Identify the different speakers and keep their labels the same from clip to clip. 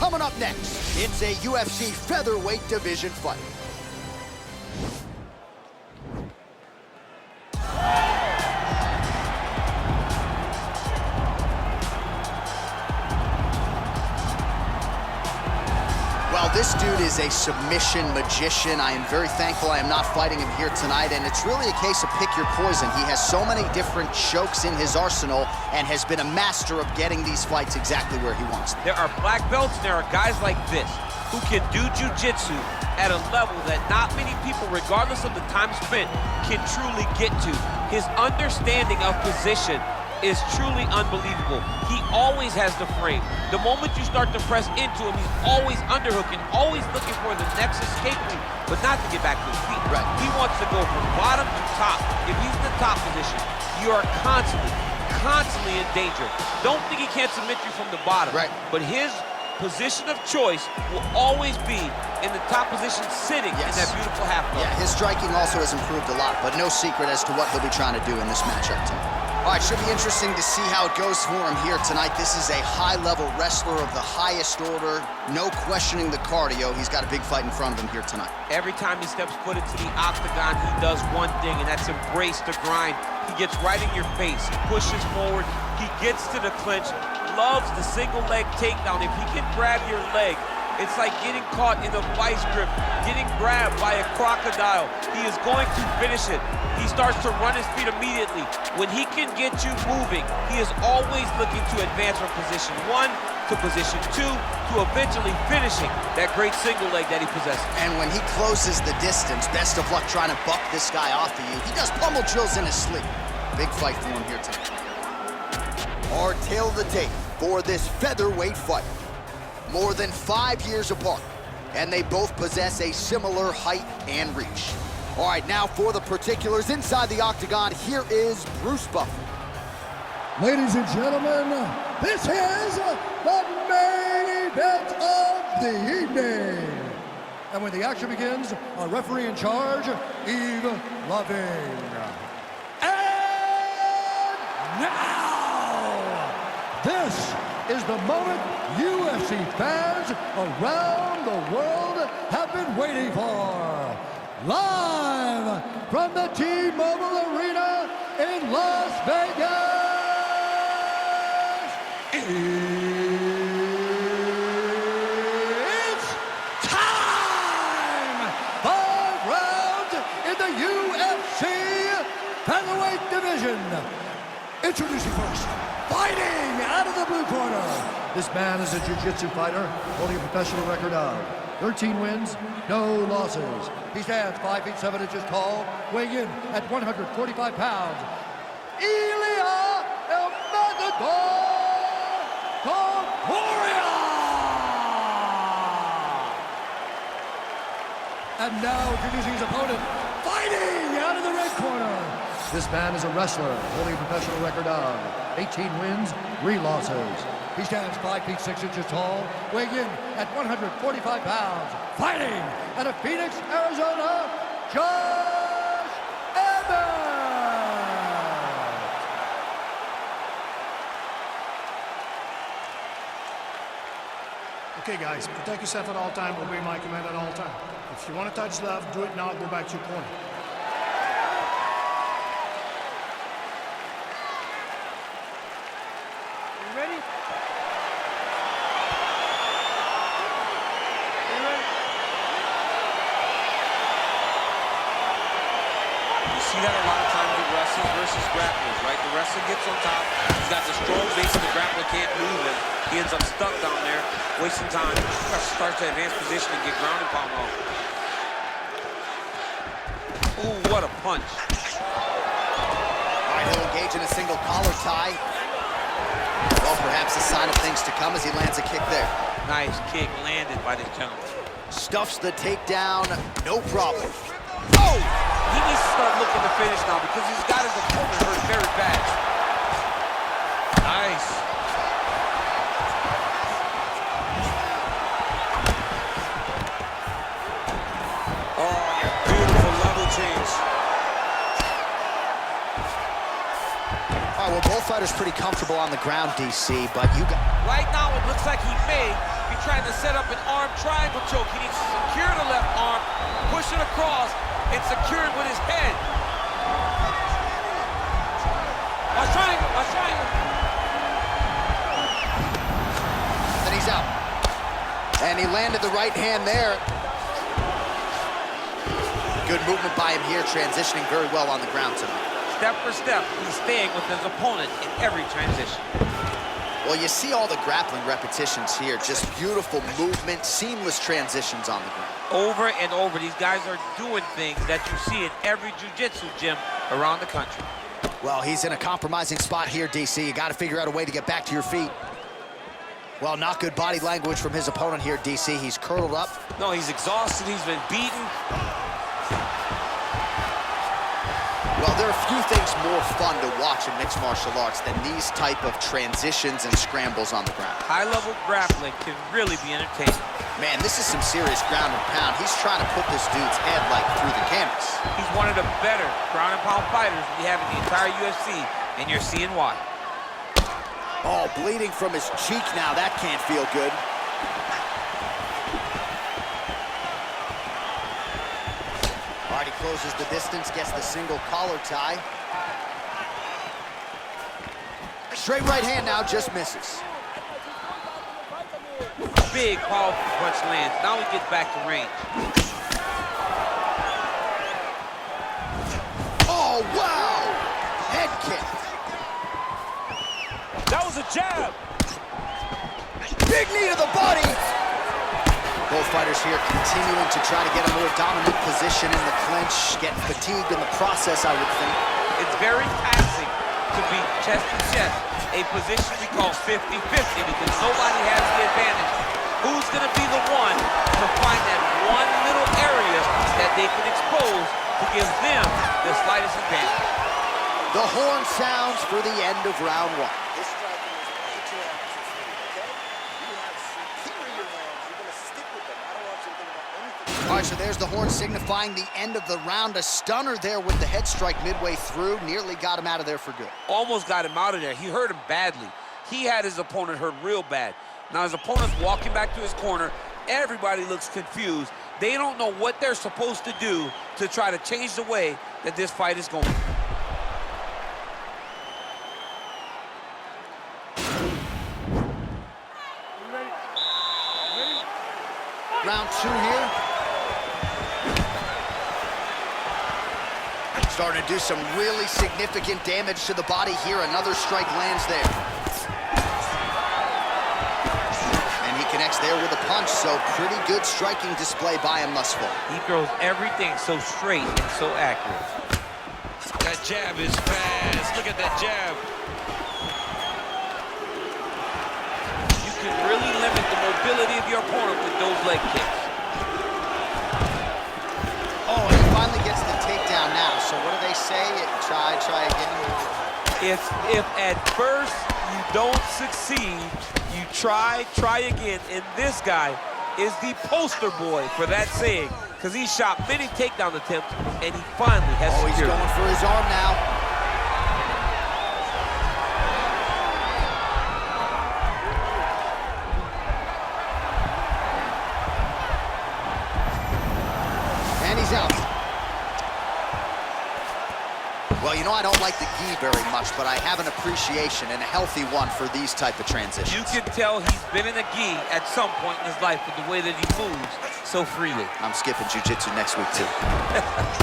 Speaker 1: Coming up next, it's a UFC featherweight division fight. Well, this dude is a submission magician. I am very thankful I am not fighting him here tonight, and it's really a case of pick your poison. He has so many different chokes in his arsenal and has been a master of getting these fights exactly where he wants them.
Speaker 2: There are black belts and there are guys like this who can do jiu-jitsu at a level that not many people, regardless of the time spent, can truly get to. His understanding of position is truly unbelievable. He always has the frame. The moment you start to press into him, he's always underhooking, always looking for the next escape route, but not to get back to his feet.
Speaker 1: Right.
Speaker 2: He wants to go from bottom to top. If he's in the top position, you are constantly in danger. Don't think he can't submit you from the bottom.
Speaker 1: Right.
Speaker 2: But his position of choice will always be in the top position, sitting in that beautiful half guard.
Speaker 1: Yeah, his striking also has improved a lot, but no secret as to what he'll be trying to do in this matchup tonight. All right, should be interesting to see how it goes for him here tonight. This is a high-level wrestler of the highest order. No questioning the cardio. He's got a big fight in front of him here tonight.
Speaker 2: Every time he steps foot into the octagon, he does one thing, and that's embrace the grind. He gets right in your face. He pushes forward. He gets to the clinch. Loves the single leg takedown. If he can grab your leg, it's like getting caught in a vice grip, getting grabbed by a crocodile. He is going to finish it. He starts to run his feet immediately. When he can get you moving, he is always looking to advance from position 1 to position 2 to eventually finishing that great single leg that he possesses.
Speaker 1: And when he closes the distance, best of luck trying to buck this guy off of you. He does pummel drills in his sleep. Big fight for him here tonight. Our tail of the tape for this featherweight fight. More than 5 years apart, and they both possess a similar height and reach. All right, now for the particulars inside the octagon, here is Bruce Buffer.
Speaker 3: Ladies and gentlemen, this is the main event of the evening. And when the action begins, our referee in charge, Yves Loving. And now, this is the moment UFC fans around the world have been waiting for. Live from the T-Mobile Arena in Las Vegas, it's time! 5 rounds in the UFC featherweight division. Introducing first, fighting out of the blue corner. This man is a jiu-jitsu fighter holding a professional record of 13 wins, no losses. He stands 5 feet 7 inches tall, weighing in at 145 pounds. Ilya Topuria! And now introducing his opponent, fighting out of the red corner. This man is a wrestler holding a professional record of 18 wins, 3 losses. He stands 5 feet 6 inches tall, weighing in at 145 pounds. Fighting out of Phoenix, Arizona, Josh Emmett!
Speaker 4: Okay, guys, protect yourself at all times, obey my command at all times. If you want to touch left, do it now, go back to your corner.
Speaker 5: You ready?
Speaker 2: See that a lot of times with wrestlers versus grapplers, right? The wrestler gets on top, he's got the strong base and the grappler can't move him. He ends up stuck down there, wasting time. Starts to advance position and get ground and pound off. Ooh, what a punch.
Speaker 1: All right, he'll engage in a single collar tie. Well, perhaps a sign of things to come as he lands a kick there.
Speaker 2: Nice kick landed by this gentleman.
Speaker 1: Stuffs the takedown, no problem. Oh!
Speaker 2: He needs to start looking to finish now because he's got his opponent hurt very bad. Nice. Oh, beautiful level change.
Speaker 1: All right, well, both fighters pretty comfortable on the ground, DC, but you got...
Speaker 2: Right now, it looks like he may He's trying to set up an arm triangle choke. He needs to secure the left arm, push it across, and secure it with his head. Watch triangle, watch triangle.
Speaker 1: Then he's out. And he landed the right hand there. Good movement by him here, transitioning very well on the ground tonight.
Speaker 2: Step for step, he's staying with his opponent in every transition.
Speaker 1: Well, you see all the grappling repetitions here. Just beautiful movement, seamless transitions on the ground.
Speaker 2: Over and over, these guys are doing things that you see in every jiu-jitsu gym around the country.
Speaker 1: Well, he's in a compromising spot here, DC. You got to figure out a way to get back to your feet. Well, not good body language from his opponent here, DC. He's curled up.
Speaker 2: No, he's exhausted. He's been beaten.
Speaker 1: Well, there are a few things more fun to watch in mixed martial arts than these type of transitions and scrambles on the ground.
Speaker 2: High-level grappling can really be entertaining.
Speaker 1: Man, this is some serious ground and pound. He's trying to put this dude's head, like, through the canvas.
Speaker 2: He's one of the better ground and pound fighters we have in the entire UFC, and you're seeing why.
Speaker 1: Oh, bleeding from his cheek now. That can't feel good. All right, he closes the distance, gets the single collar tie. Straight right hand now, just misses.
Speaker 2: Big, powerful punch lands. Now he gets back to range.
Speaker 1: Oh, wow! Head kick.
Speaker 2: That was a jab.
Speaker 1: Big knee to the body. Both fighters here continuing to try to get a more dominant position in the clinch, getting fatigued in the process, I would think.
Speaker 2: It's very taxing to be chest to chest, a position we call 50-50 because nobody has the advantage. Who's going to be the one to find that one little area that they can expose to give them the slightest advantage?
Speaker 1: The horn sounds for the end of round one.
Speaker 5: This striking is way too ambitious for you, okay? You have superior hands. You're gonna stick with them. I don't want you to think about anything.
Speaker 1: All right, so there's the horn signifying the end of the round. A stunner there with the head strike midway through. Nearly got him out of there for good.
Speaker 2: Almost got him out of there. He hurt him badly. He had his opponent hurt real bad. Now his opponent's walking back to his corner. Everybody looks confused. They don't know what they're supposed to do to try to change the way that this fight is going.
Speaker 1: Round two here. Starting to do some really significant damage to the body here. Another strike lands there. And he connects there with a punch, so pretty good striking display by him thus far.
Speaker 2: He throws everything so straight and so accurate. That jab is fast. Look at that jab. You can really limit the mobility of your opponent with those leg kicks.
Speaker 1: Oh, and he finally gets the takedown now. So what do they say? Try again.
Speaker 2: If at first you don't succeed, you try again. And this guy is the poster boy for that saying, because he shot many takedown attempts, and he finally has
Speaker 1: Oh, he's
Speaker 2: secured
Speaker 1: going for his arm now. And he's out. Well, you know, I don't like the gi very much, but I have an appreciation and a healthy one for these type of transitions.
Speaker 2: You can tell he's been in a gi at some point in his life with the way that he moves so freely.
Speaker 1: I'm skipping jiu-jitsu next week, too.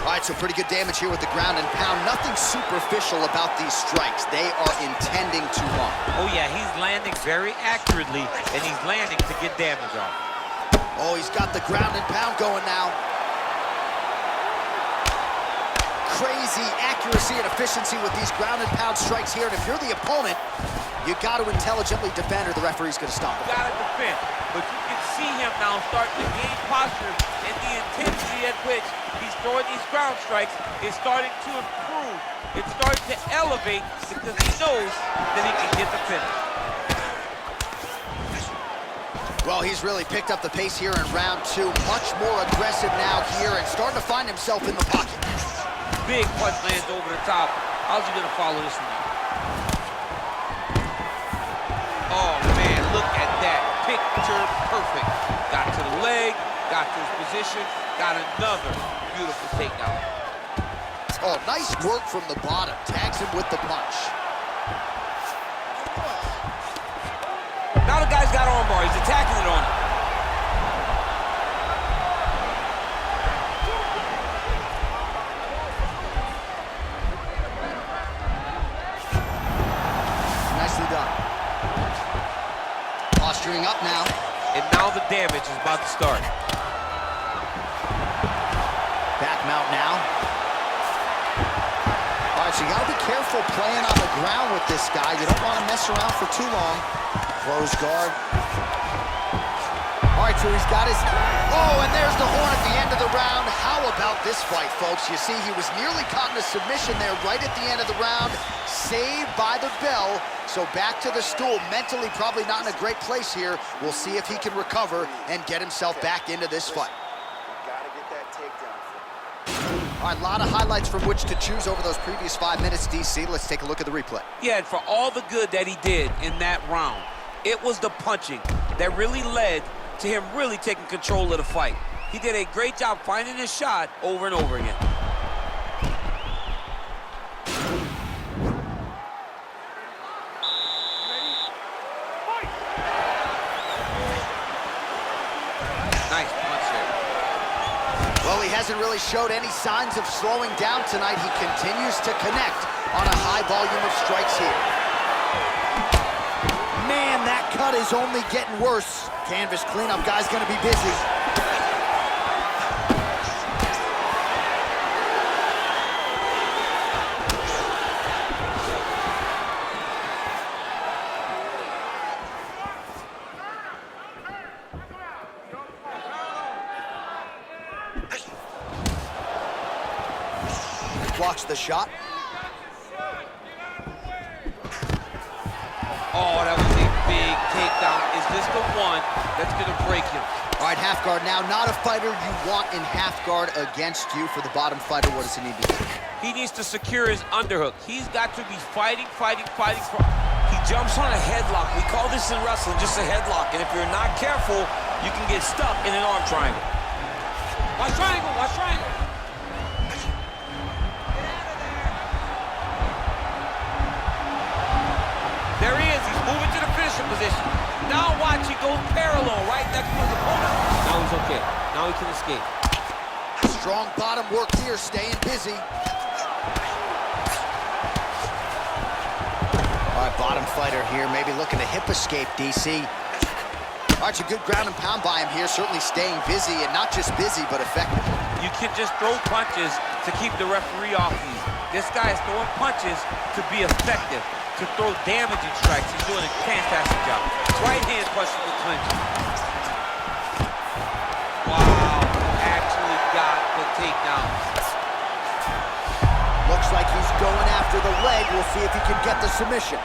Speaker 1: All right, so pretty good damage here with the ground and pound. Nothing superficial about these strikes. They are intending to harm.
Speaker 2: Oh, yeah, he's landing very accurately, and he's landing to get damage off.
Speaker 1: Oh, he's got the ground and pound going now. Crazy accuracy and efficiency with these ground and pound strikes here. And if you're the opponent, you got to intelligently defend or the referee's going to stop it.
Speaker 2: Got to defend, but you can see him now starting to gain posture, and the intensity at which he's throwing these ground strikes is starting to improve. It's starting to elevate because he knows that he can get the finish.
Speaker 1: Well, he's really picked up the pace here in round two. Much more aggressive now here and starting to find himself in the pocket.
Speaker 2: Big punch lands over the top. How's he gonna follow this one? Oh man, look at that. picture perfect. Got to the leg, got to his position, got another beautiful takedown.
Speaker 1: Oh, nice work from the bottom. Tags him with the punch.
Speaker 2: Now the guy's got armbar. He's attacking it on him.
Speaker 1: Nicely done. Posturing up now.
Speaker 2: And now the damage is about to start.
Speaker 1: Back mount now. All right, so you gotta be careful playing on the ground with this guy. You don't want to mess around for too long. Close guard. All right, so he's got his... Oh, and there's the horn at the end of the round. How about this fight, folks? You see, he was nearly caught in a submission there right at the end of the round. Saved by the bell. So back to the stool. Mentally probably not in a great place here. We'll see if he can recover and get himself back into this fight.
Speaker 5: Gotta get that takedown.
Speaker 1: All right, a lot of highlights from which to choose over those previous 5 minutes, DC. Let's take a look at the replay.
Speaker 2: Yeah, and for all the good that he did in that round, it was the punching that really led to him really taking control of the fight. He did a great job finding his shot over and over again. Nice punch there.
Speaker 1: Well, he hasn't really showed any signs of slowing down tonight. He continues to connect on a high volume of strikes here. Man, that cut is only getting worse. Canvas cleanup guy's gonna be busy. Blocks the shot.
Speaker 2: Oh, that was a big takedown. Is this the one that's going to break him?
Speaker 1: All right, half guard now. Not a fighter you want in half guard against you. For the bottom fighter, what does he need to do?
Speaker 2: He needs to secure his underhook. He's got to be fighting. He jumps on a headlock. We call this in wrestling just a headlock. And if you're not careful, you can get stuck in an arm triangle. Watch triangle, watch triangle. There he is. He's moving to the finishing position. Now watch, he goes parallel right next to his opponent. Now he's okay. Now he can escape.
Speaker 1: Strong bottom work here, staying busy. All right, bottom fighter here, maybe looking to hip escape, DC. All right, a good ground and pound by him here, certainly staying busy, and not just busy, but effective.
Speaker 2: You can just throw punches to keep the referee off these. This guy is throwing punches to be effective, to throw damaging strikes. He's doing a fantastic job. Right hand punches the clinch. Wow, actually got the takedown.
Speaker 1: Looks like he's going after the leg. We'll see if he can get the submission.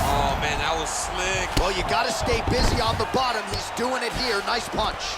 Speaker 2: Oh, man, that was slick.
Speaker 1: Well, you got to stay busy on the bottom. He's doing it here. Nice punch.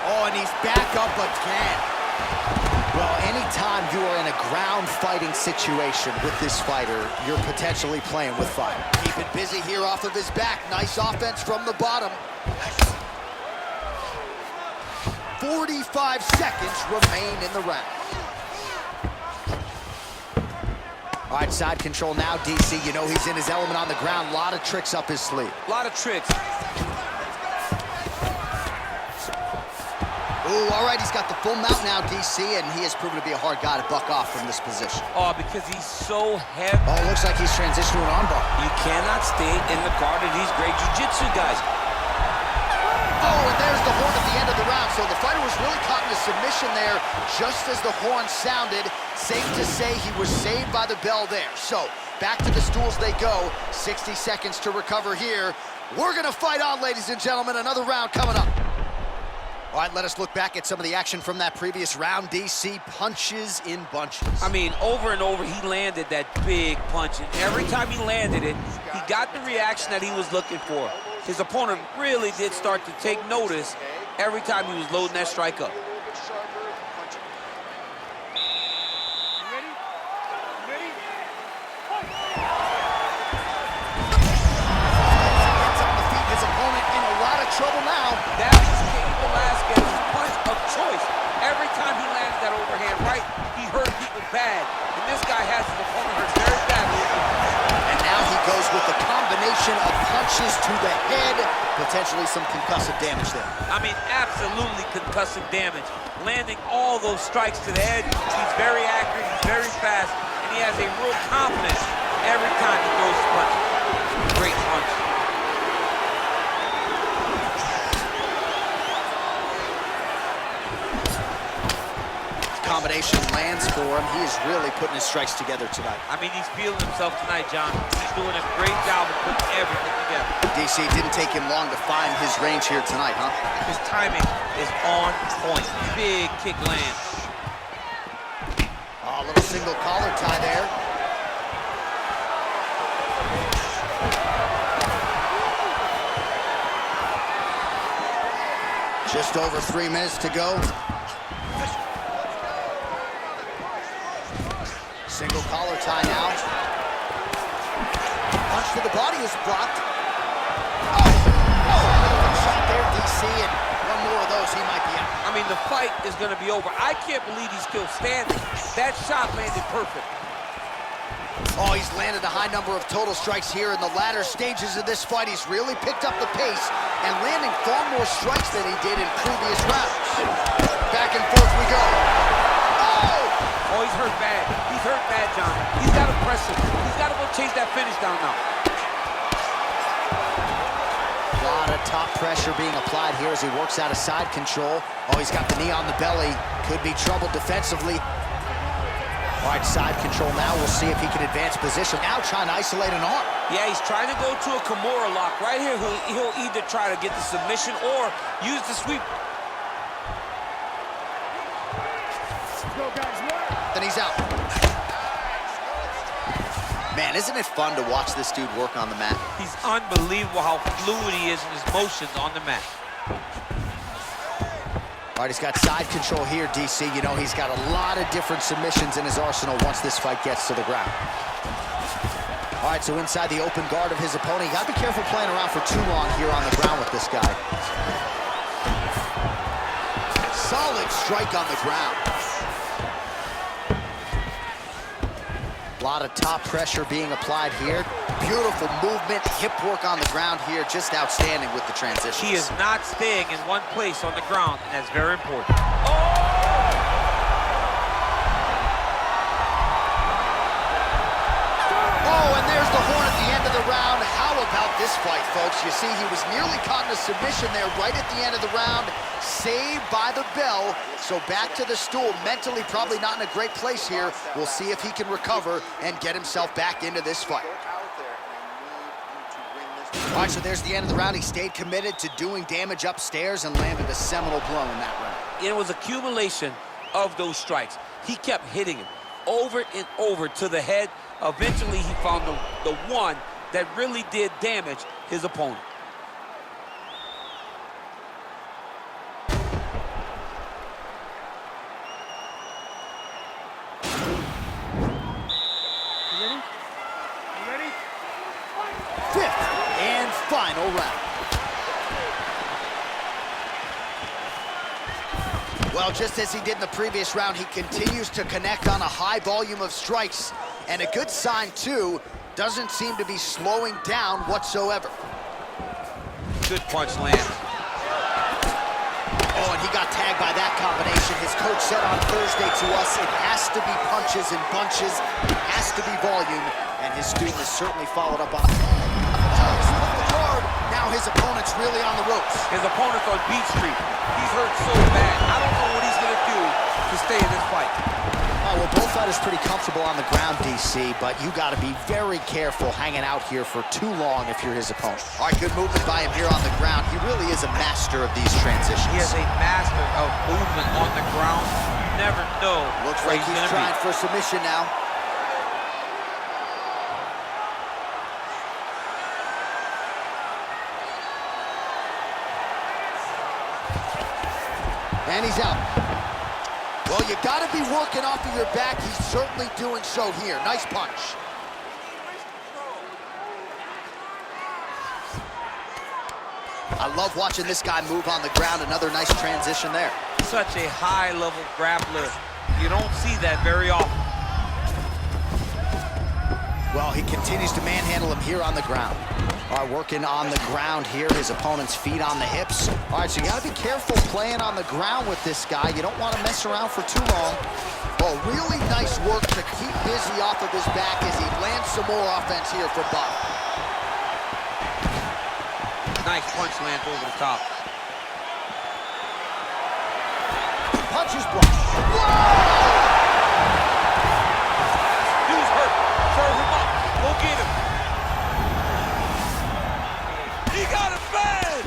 Speaker 1: Oh, and he's back up again. Well, anytime you are in a ground fighting situation with this fighter, you're potentially playing with fire. Keep it busy here off of his back. Nice offense from the bottom. 45 seconds remain in the round. All right, side control now, DC. You know he's in his element on the ground. A lot of tricks up his sleeve.
Speaker 2: A lot of tricks.
Speaker 1: Ooh, all right, he's got the full mount now, DC, and he has proven to be a hard guy to buck off from this position.
Speaker 2: Oh, because he's so heavy.
Speaker 1: Oh, it looks like he's transitioned to an armbar.
Speaker 2: You cannot stay in the guard of these great jiu-jitsu guys.
Speaker 1: Oh, and there's the horn at the end of the round. So the fighter was really caught in a submission there just as the horn sounded. Safe to say he was saved by the bell there. So back to the stools they go. 60 seconds to recover here. We're going to fight on, ladies and gentlemen. Another round coming up. All right, let us look back at some of the action from that previous round. DC punches in bunches.
Speaker 2: I mean, over and over, he landed that big punch. And every time he landed it, he got the reaction that he was looking for. His opponent really did start to take notice every time he was loading that strike up.
Speaker 1: Trouble now.
Speaker 2: That is Cain Velasquez's punch of choice. Every time he landed that overhand right, he hurt people bad. And this guy has his opponent hurt very badly.
Speaker 1: And now he goes with the combination of punches to the head, potentially some concussive damage there.
Speaker 2: I mean, absolutely concussive damage. Landing all those strikes to the head. He's very accurate, he's very fast, and he has a real confidence every time he throws his punches. Great punch.
Speaker 1: Combination lands for him. He is really putting his strikes together tonight.
Speaker 2: I mean, he's feeling himself tonight, John. He's doing a great job of putting everything together.
Speaker 1: DC, didn't take him long to find his range here tonight, huh?
Speaker 2: His timing is on point. Big kick lands.
Speaker 1: Oh, a little single collar tie there. Just over 3 minutes to go. Single collar tie now. Punch to the body is blocked. Oh, shot there, DC, and one more of those, he might be out.
Speaker 2: I mean, the fight is going to be over. I can't believe he's still standing. That shot landed perfect.
Speaker 1: Oh, he's landed a high number of total strikes here in the latter stages of this fight. He's really picked up the pace and landing far more strikes than he did in previous rounds. Back and forth we go.
Speaker 2: Oh, he's hurt bad. He's hurt bad, John. He's got to press him. He's got to go chase that finish down now.
Speaker 1: A lot of top pressure being applied here as he works out of side control. Oh, he's got the knee on the belly. Could be trouble defensively. All right, side control now. We'll see if he can advance position. Now trying to isolate an arm.
Speaker 2: Yeah, he's trying to go to a Kimura lock. Right here, he'll either try to get the submission or use the sweep.
Speaker 4: Go, guys.
Speaker 1: Then he's out. Man, isn't it fun to watch this dude work on the mat?
Speaker 2: He's unbelievable how fluid he is in his motions on the mat.
Speaker 1: All right, he's got side control here, DC. You know, he's got a lot of different submissions in his arsenal once this fight gets to the ground. All right, so inside the open guard of his opponent. You gotta be careful playing around for too long here on the ground with this guy. Solid strike on the ground. A lot of top pressure being applied here. Beautiful movement, hip work on the ground here. Just outstanding with the transition.
Speaker 2: He is not staying in one place on the ground, and that's very important.
Speaker 1: Oh, and there's the horn at the end of the round. How about this fight, folks? You see, he was nearly caught in a submission there right at the end of the round. Saved by the bell. So back to the stool. Mentally probably not in a great place here. We'll see if he can recover and get himself back into this fight. All right, so there's the end of the round. He stayed committed to doing damage upstairs and landed a seminal blow in that round.
Speaker 2: It was accumulation of those strikes. He kept hitting him over and over to the head. Eventually, he found the one that really did damage his opponent.
Speaker 1: Fifth and final round. Well, just as he did in the previous round, he continues to connect on a high volume of strikes. And a good sign, too, doesn't seem to be slowing down whatsoever.
Speaker 2: Good punch land.
Speaker 1: Oh, and he got tagged by that combination. His coach said on Thursday to us, it has to be punches and bunches. It has to be volume. And his student has certainly followed up on it. Now his opponent's really on the ropes.
Speaker 2: His opponent's on Beat Street. He's hurt so bad. I don't know what he's going to do to stay in this fight.
Speaker 1: Well, both fighters pretty comfortable on the ground, DC, but you got to be very careful hanging out here for too long if you're his opponent. All right, good movement by him here on the ground. He really is a master of these transitions.
Speaker 2: He is a master of movement on the ground. You never know.
Speaker 1: Looks like he's trying for submission now. And he's out. Well, you gotta be working off of your back. He's certainly doing so here. Nice punch. I love watching this guy move on the ground. Another nice transition there.
Speaker 2: Such a high-level grappler. You don't see that very often.
Speaker 1: Well, he continues to manhandle him here on the ground. All right, working on the ground here. His opponent's feet on the hips. All right, so you got to be careful playing on the ground with this guy. You don't want to mess around for too long. Well, really nice work to keep busy off of his back as he lands some more offense here for Buck.
Speaker 2: Nice punch lands over the top.
Speaker 1: Punches blocked.
Speaker 2: Dude's hurt. Serve him up. Go get him. He got him bad.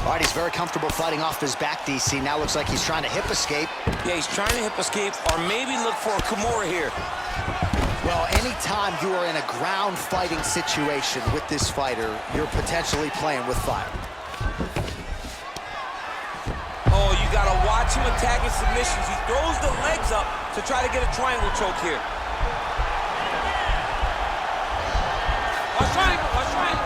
Speaker 1: All right, he's very comfortable fighting off his back, DC. Now looks like he's trying to hip escape.
Speaker 6: Yeah, he's trying to hip escape or maybe look for a Kimura here.
Speaker 1: Well, anytime you are in a ground fighting situation with this fighter, you're potentially playing with fire.
Speaker 2: Oh, you got to watch him attacking submissions. He throws the legs up to try to get a triangle choke here. Watch triangle, watch triangle.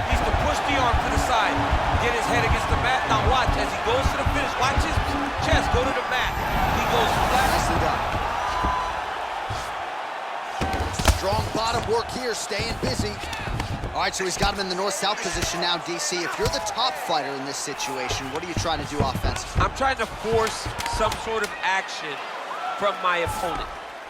Speaker 2: Needs to push the arm to the side. Get his head against the mat. Now watch as he goes to the finish. Watch his chest go to the mat. He goes flat.
Speaker 1: Nicely done. Strong bottom work here, staying busy. All right, so he's got him in the north-south position now, DC. If you're the top fighter in this situation, what are you trying to do offensively?
Speaker 2: I'm trying to force some sort of action from my opponent.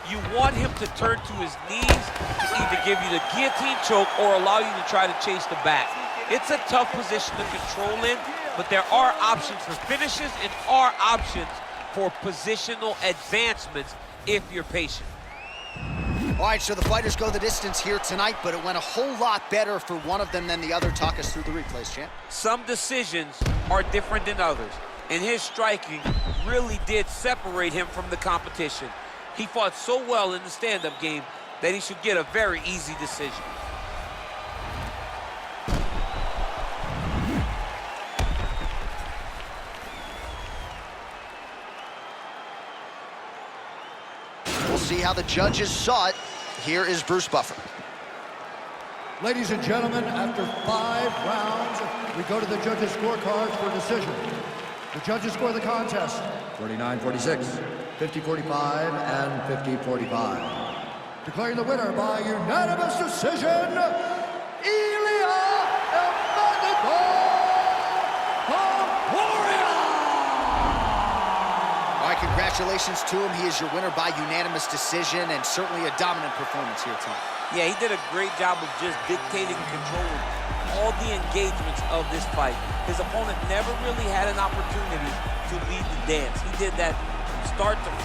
Speaker 2: You want him to turn to his knees to either give you the guillotine choke or allow you to try to chase the back. It's a tough position to control in, but there are options for finishes and are options for positional advancements if you're patient.
Speaker 1: All right, so the fighters go the distance here tonight, but it went a whole lot better for one of them than the other. Talk us through the replays, champ.
Speaker 2: Some decisions are different than others, and his striking really did separate him from the competition. He fought so well in the stand-up game that he should get a very easy decision.
Speaker 1: We'll see how the judges saw it. Here is Bruce Buffer.
Speaker 3: Ladies and gentlemen, after 5 rounds, we go to the judges' scorecards for decision. The judges score the contest 49-46, 50-45, and 50-45. Declaring the winner by unanimous decision,
Speaker 1: Congratulations to him. He is your winner by unanimous decision and certainly a dominant performance here tonight.
Speaker 2: Yeah, he did a great job of just dictating and controlling all the engagements of this fight. His opponent never really had an opportunity to lead the dance. He did that from start to finish.